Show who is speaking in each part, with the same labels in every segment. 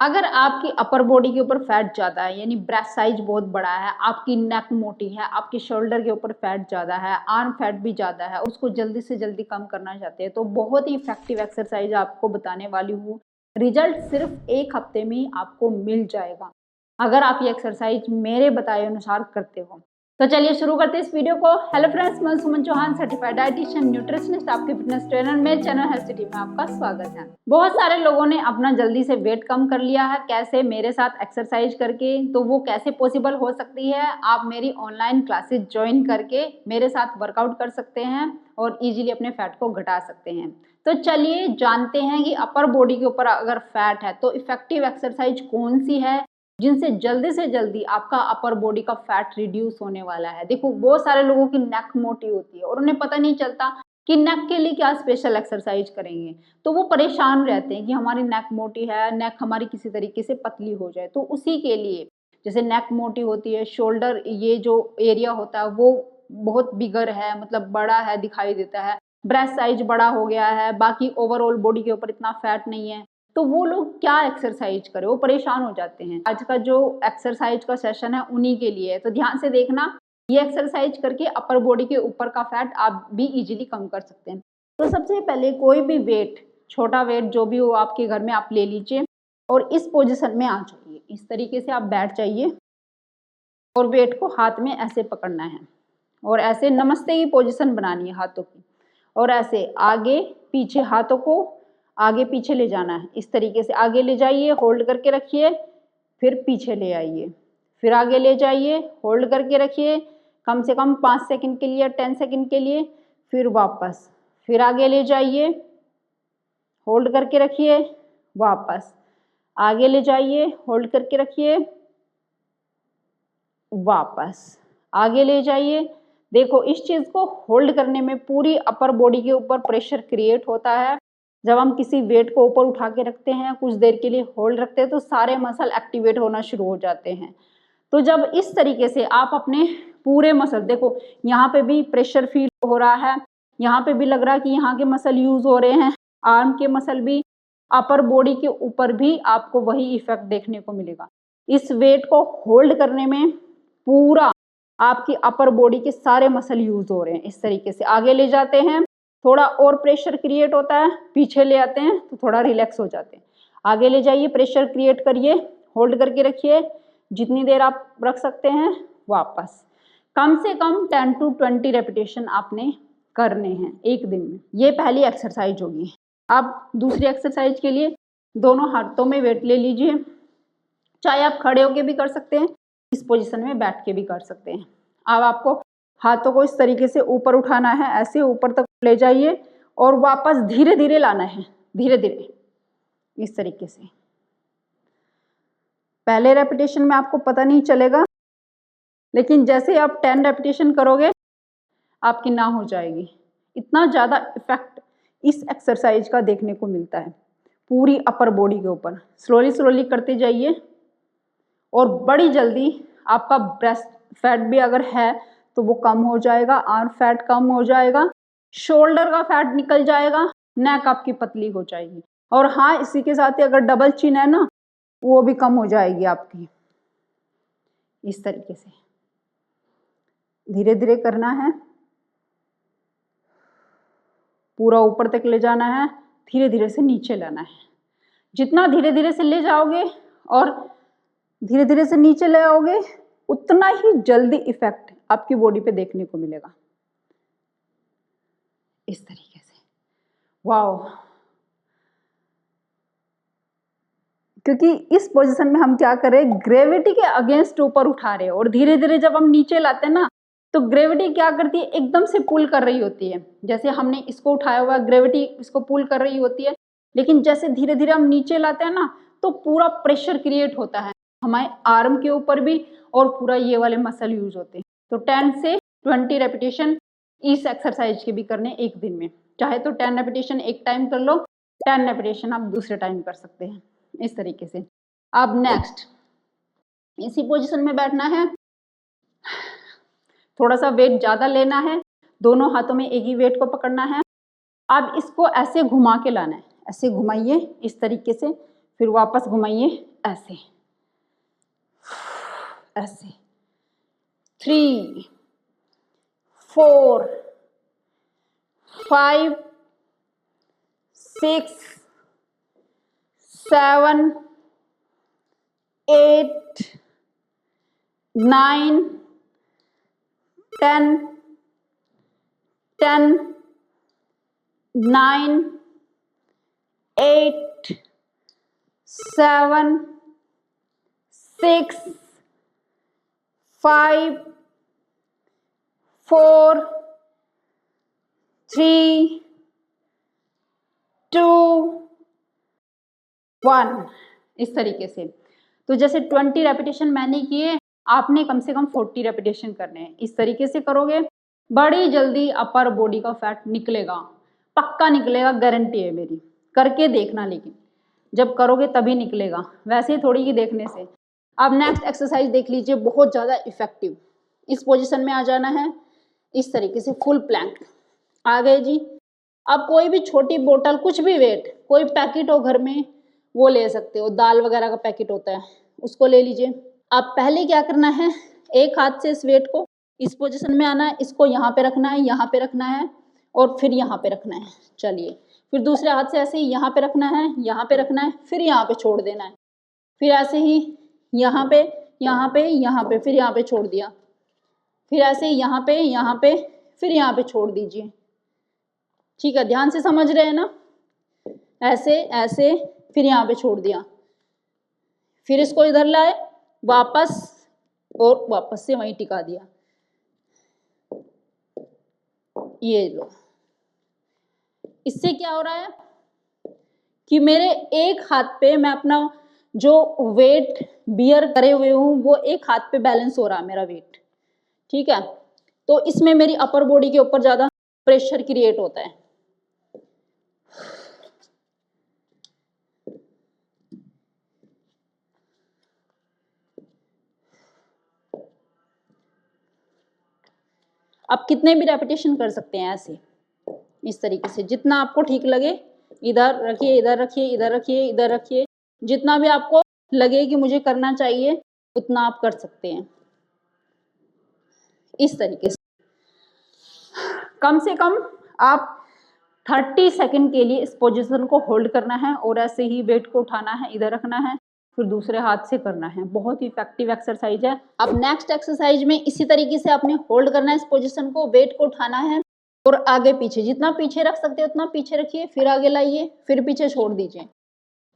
Speaker 1: अगर आपकी upper body के ऊपर फैट ज़्यादा है, यानी ब्रेस्ट साइज बहुत बड़ा है, आपकी नेक मोटी है, आपके शोल्डर के ऊपर फैट ज़्यादा है, आर्म फैट भी ज़्यादा है, उसको जल्दी से जल्दी कम करना चाहते हैं, तो बहुत ही इफेक्टिव एक्सरसाइज आपको बताने वाली हूँ। रिजल्ट सिर्फ 1 हफ्ते में ही आपको मिल जाएगा अगर आप ये एक्सरसाइज मेरे बताए अनुसार करते हो। तो चलिए शुरू करते हैं इस वीडियो को। हेलो फ्रेंड्स, मैं सुमन चौहान, सर्टिफाइड डाइटिशियन न्यूट्रिशनिस्ट, आपके फिटनेस ट्रेनर। मेरे चैनल हेल्थ सिटी में आपका स्वागत है। बहुत सारे लोगों ने अपना जल्दी से वेट कम कर लिया है, कैसे? मेरे साथ एक्सरसाइज करके। तो वो कैसे पॉसिबल हो सकती है? आप मेरी ऑनलाइन क्लासेस ज्वाइन करके मेरे साथ वर्कआउट कर सकते हैं और इजीली अपने फैट को घटा सकते हैं। तो चलिए जानते हैं कि अपर बॉडी के ऊपर अगर फैट है तो इफेक्टिव एक्सरसाइज कौन सी है जिनसे जल्दी से जल्दी आपका अपर बॉडी का फैट रिड्यूस होने वाला है। देखो, बहुत सारे लोगों की नेक मोटी होती है और उन्हें पता नहीं चलता कि नेक के लिए क्या स्पेशल एक्सरसाइज करेंगे, तो वो परेशान रहते हैं कि हमारी नेक मोटी है, नेक हमारी किसी तरीके से पतली हो जाए। तो उसी के लिए, जैसे नेक मोटी होती है, शोल्डर ये जो एरिया होता है वो बहुत बिगर है, मतलब बड़ा है, दिखाई देता है, ब्रेस्ट साइज बड़ा हो गया है, बाकी ओवरऑल बॉडी के ऊपर इतना फैट नहीं है, तो वो लोग क्या एक्सरसाइज करें, वो परेशान हो जाते हैं। आज का जो एक्सरसाइज का सेशन है उन्हीं के लिए है, तो ध्यान से देखना। ये एक्सरसाइज करके अपर बॉडी के ऊपर का फैट आप भी इजीली कम कर सकते हैं। तो सबसे पहले कोई भी वेट, छोटा वेट जो भी हो आपके घर में, आप ले लीजिए और इस पोजीशन में आ जाइए। इस तरीके से आप बैठ जाइए और वेट को हाथ में ऐसे पकड़ना है और ऐसे नमस्ते की पोजीशन बनानी है हाथों की, और ऐसे आगे पीछे हाथों को आगे पीछे ले जाना है। इस तरीके से आगे ले जाइए, होल्ड करके रखिए, फिर पीछे ले आइए, फिर आगे ले जाइए, होल्ड करके रखिए कम से कम 5 सेकंड के लिए, 10 सेकंड के लिए, फिर वापस, फिर आगे ले जाइए, होल्ड करके रखिए, वापस आगे ले जाइए, होल्ड करके रखिए, वापस आगे ले जाइए। देखो, इस चीज को होल्ड करने में पूरी अपर बॉडी के ऊपर प्रेशर क्रिएट होता है। जब हम किसी वेट को ऊपर उठा के रखते हैं, कुछ देर के लिए होल्ड रखते हैं, तो सारे मसल एक्टिवेट होना शुरू हो जाते हैं। तो जब इस तरीके से आप अपने पूरे मसल, देखो यहाँ पे भी प्रेशर फील हो रहा है, यहाँ पे भी लग रहा है कि यहाँ के मसल यूज हो रहे हैं, आर्म के मसल भी, अपर बॉडी के ऊपर भी आपको वही इफेक्ट देखने को मिलेगा। इस वेट को होल्ड करने में पूरा आपकी अपर बॉडी के सारे मसल यूज हो रहे हैं। इस तरीके से आगे ले जाते हैं, थोड़ा और प्रेशर क्रिएट होता है, पीछे ले आते हैं तो थोड़ा रिलैक्स हो जाते हैं। आगे ले जाइए, प्रेशर क्रिएट करिए, होल्ड करके रखिए जितनी देर आप रख सकते हैं, वापस कम से कम 10 to 20 रेपिटेशन आपने करने हैं एक दिन में। ये पहली एक्सरसाइज होगी। आप दूसरी एक्सरसाइज के लिए दोनों हाथों में वेट ले लीजिए, चाहे आप खड़े होके भी कर सकते हैं, इस पोजीशन में बैठ के भी कर सकते हैं। अब आपको हाथों को इस तरीके से ऊपर उठाना है, ऐसे ऊपर तक ले जाइए और वापस धीरे धीरे लाना है, धीरे धीरे इस तरीके से। पहले रेपिटेशन में आपको पता नहीं चलेगा, लेकिन जैसे आप 10 रेपिटेशन करोगे आपकी ना हो जाएगी। इतना ज़्यादा इफेक्ट इस एक्सरसाइज का देखने को मिलता है पूरी अपर बॉडी के ऊपर। स्लोली स्लोली करते जाइए और बड़ी जल्दी आपका ब्रेस्ट फैट भी अगर है तो वो कम हो जाएगा, आर्म फैट कम हो जाएगा, शोल्डर का फैट निकल जाएगा, नेक आपकी पतली हो जाएगी। और हाँ, इसी के साथ ही अगर डबल चिन है ना, वो भी कम हो जाएगी आपकी। इस तरीके से धीरे धीरे करना है, पूरा ऊपर तक ले जाना है, धीरे धीरे से नीचे लाना है। जितना धीरे धीरे से ले जाओगे और धीरे धीरे से नीचे ले आओगे, उतना ही जल्दी इफेक्ट आपकी बॉडी पे देखने को मिलेगा। इस तरीके से, वाओ। क्योंकि इस पोजीशन में हम क्या कर रहे हैं, ग्रेविटी के अगेंस्ट ऊपर उठा रहे हैं, और धीरे धीरे जब हम नीचे लाते हैं ना, तो ग्रेविटी क्या करती है, एकदम से पुल कर रही होती है। जैसे हमने इसको उठाया हुआ, ग्रेविटी इसको पुल कर रही होती है, लेकिन जैसे धीरे धीरे हम नीचे लाते हैं ना, तो पूरा प्रेशर क्रिएट होता है हमारे आर्म के ऊपर भी, और पूरा ये वाले मसल यूज होते हैं। तो 10 से 20 रेपिटेशन इस एक्सरसाइज के भी करने एक दिन में। चाहे तो 10 रेपिटेशन एक टाइम कर लो, 10 रेपिटेशन आप दूसरे टाइम कर सकते हैं। इस तरीके से। अब नेक्स्ट, इसी पोजीशन में बैठना है, थोड़ा सा वेट ज्यादा लेना है, दोनों हाथों में एक ही वेट को पकड़ना है। अब इसको ऐसे घुमा के लाना है, ऐसे घुमाइए इस तरीके से, फिर वापस घुमाइए ऐसे ऐसे। 3 4 5 6 7 8 9 10 10 9 8 7 6 5 4 3 2 1। इस तरीके से। तो जैसे 20 रेपिटेशन मैंने किए, आपने कम से कम 40 रेपिटेशन करने हैं। इस तरीके से करोगे बड़ी जल्दी अपर बॉडी का फैट निकलेगा, पक्का निकलेगा, गारंटी है मेरी। करके देखना, लेकिन जब करोगे तभी निकलेगा, वैसे थोड़ी ही देखने से। अब नेक्स्ट एक्सरसाइज देख लीजिए, बहुत ज़्यादा इफेक्टिव। इस पोजीशन में आ जाना है इस तरीके से, फुल प्लैंक। आ गए जी। अब कोई भी छोटी बोतल, कुछ भी वेट, कोई पैकेट हो घर में वो ले सकते हो, दाल वगैरह का पैकेट होता है उसको ले लीजिए। अब पहले क्या करना है, एक हाथ से इस वेट को इस पोजीशन में आना है, इसको यहाँ पे रखना है, यहाँ पे रखना है और फिर यहाँ पे रखना है। चलिए, फिर दूसरे हाथ से ऐसे ही यहाँ पे रखना है, यहाँ पे रखना है, फिर यहाँ पे छोड़ देना है। फिर ऐसे ही यहाँ पे, यहाँ पे, यहाँ पे, फिर यहाँ पे छोड़ दिया। फिर ऐसे ही यहाँ पे, फिर यहाँ पे छोड़ दीजिए। ठीक है, ध्यान से समझ रहे हैं ना। ऐसे ऐसे, फिर यहाँ पे छोड़ दिया, फिर इसको इधर लाए वापस और वापस से वहीं टिका दिया। ये लो। इससे क्या हो रहा है कि मेरे एक हाथ पे मैं अपना जो वेट बियर करे हुए हूँ वो एक हाथ पे बैलेंस हो रहा है मेरा वेट। ठीक है, तो इसमें मेरी अपर बॉडी के ऊपर ज्यादा प्रेशर क्रिएट होता है। आप कितने भी रेपिटेशन कर सकते हैं ऐसे, इस तरीके से, जितना आपको ठीक लगे। इधर रखिए, इधर रखिए, इधर रखिए, इधर रखिए, जितना भी आपको लगे कि मुझे करना चाहिए उतना आप कर सकते हैं। इस तरीके से कम से कम आप 30 सेकंड के लिए इस पोजीशन को होल्ड करना है और ऐसे ही वेट को उठाना है, इधर रखना है, फिर दूसरे हाथ से करना है। बहुत ही इफेक्टिव एक्सरसाइज है। अब नेक्स्ट एक्सरसाइज में इसी तरीके से आपने होल्ड करना है इस पोजीशन को, वेट को उठाना है और आगे पीछे, जितना पीछे रख सकते हो उतना पीछे रखिए, फिर आगे लाइए, फिर पीछे छोड़ दीजिए।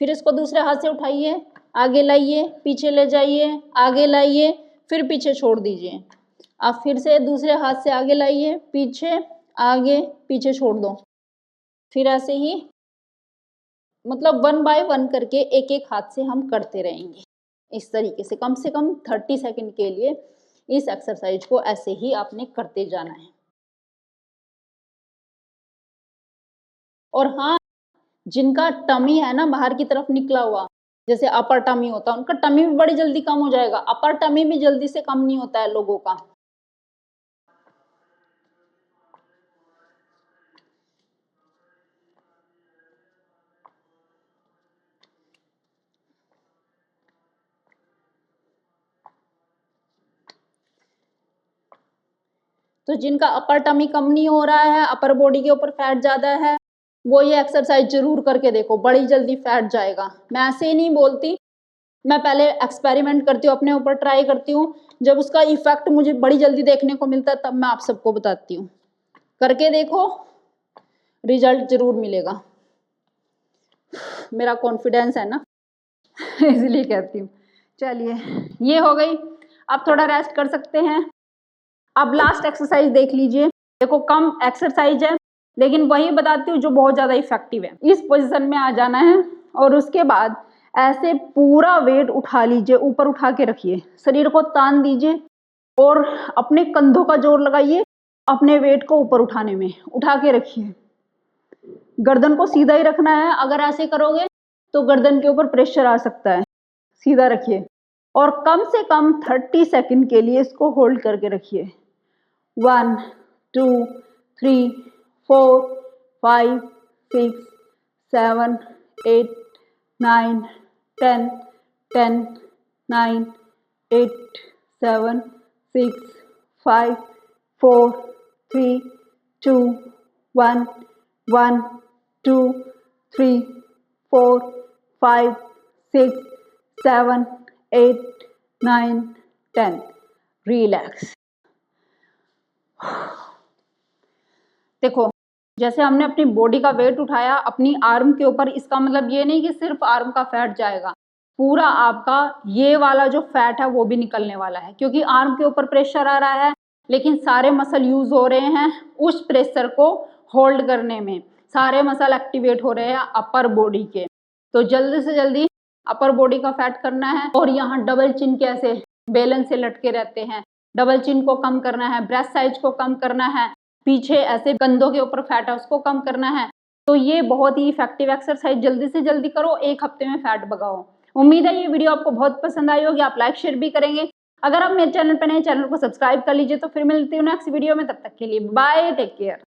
Speaker 1: फिर इसको दूसरे हाथ से उठाइए, आगे लाइए, पीछे ले जाइए, आगे लाइए, फिर पीछे छोड़ दीजिए। अब फिर से दूसरे हाथ से आगे लाइए, पीछे, आगे, पीछे छोड़ दो। फिर ऐसे ही मतलब 1 बाय 1 करके एक एक हाथ से हम करते रहेंगे। इस तरीके से कम 30 सेकंड के लिए इस एक्सरसाइज को ऐसे ही आपने करते जाना है। और हाँ, जिनका टमी है ना बाहर की तरफ निकला हुआ, जैसे अपर टमी होता है, उनका टमी भी बड़ी जल्दी कम हो जाएगा। अपर टमी भी जल्दी से कम नहीं होता है लोगों का। तो जिनका अपर टमी कम नहीं हो रहा है, अपर बॉडी के ऊपर फैट ज्यादा है, वो ये एक्सरसाइज जरूर करके देखो, बड़ी जल्दी फैट जाएगा। मैं ऐसे ही नहीं बोलती, मैं पहले एक्सपेरिमेंट करती हूँ, अपने ऊपर ट्राई करती हूँ, जब उसका इफेक्ट मुझे बड़ी जल्दी देखने को मिलता है तब मैं आप सबको बताती हूँ। करके देखो, रिजल्ट जरूर मिलेगा, मेरा कॉन्फिडेंस है ना इसलिए कहती हूँ। चलिए, ये हो गई। अब थोड़ा रेस्ट कर सकते हैं। अब लास्ट एक्सरसाइज देख लीजिए। देखो, कम एक्सरसाइज है लेकिन वही बताती हूँ जो बहुत ज्यादा इफेक्टिव है। इस पोजीशन में आ जाना है और उसके बाद ऐसे पूरा वेट उठा लीजिए, ऊपर उठा के रखिए, शरीर को तान दीजिए और अपने कंधों का जोर लगाइए अपने वेट को ऊपर उठाने में। उठा के रखिए, गर्दन को सीधा ही रखना है। अगर ऐसे करोगे तो गर्दन के ऊपर प्रेशर आ सकता है। सीधा रखिए और कम से कम 30 सेकंड के लिए इसको होल्ड करके रखिए। 1 2 3 4 5 6 7 8 9 10, 10, 9, 8, 7, 6, 5, 4, 3, 2, 1, 1, 2, 3, 4, 5, 6, 7, 8, 9, 10. रिलैक्स। देखो, जैसे हमने अपनी बॉडी का वेट उठाया अपनी आर्म के ऊपर, इसका मतलब ये नहीं कि सिर्फ आर्म का फैट जाएगा, पूरा आपका ये वाला जो फैट है वो भी निकलने वाला है, क्योंकि आर्म के ऊपर प्रेशर आ रहा है लेकिन सारे मसल यूज हो रहे हैं उस प्रेशर को होल्ड करने में, सारे मसल एक्टिवेट हो रहे हैं अपर बॉडी के। तो जल्दी से जल्दी अपर बॉडी का फैट करना है। और यहाँ डबल चिन कैसे बैलेंस से लटके रहते हैं, डबल चिन को कम करना है, ब्रेस्ट साइज को कम करना है, पीछे ऐसे कंधों के ऊपर फैट है उसको कम करना है। तो ये बहुत ही इफेक्टिव एक्सरसाइज, जल्दी से जल्दी करो, 1 हफ्ते में फैट भगाओ। उम्मीद है ये वीडियो आपको बहुत पसंद आई होगी, आप लाइक शेयर भी करेंगे। अगर आप मेरे चैनल पर नए, चैनल को सब्सक्राइब कर लीजिए। तो फिर मिलती हूँ नेक्स्ट वीडियो में, तब तक के लिए बाय, टेक केयर।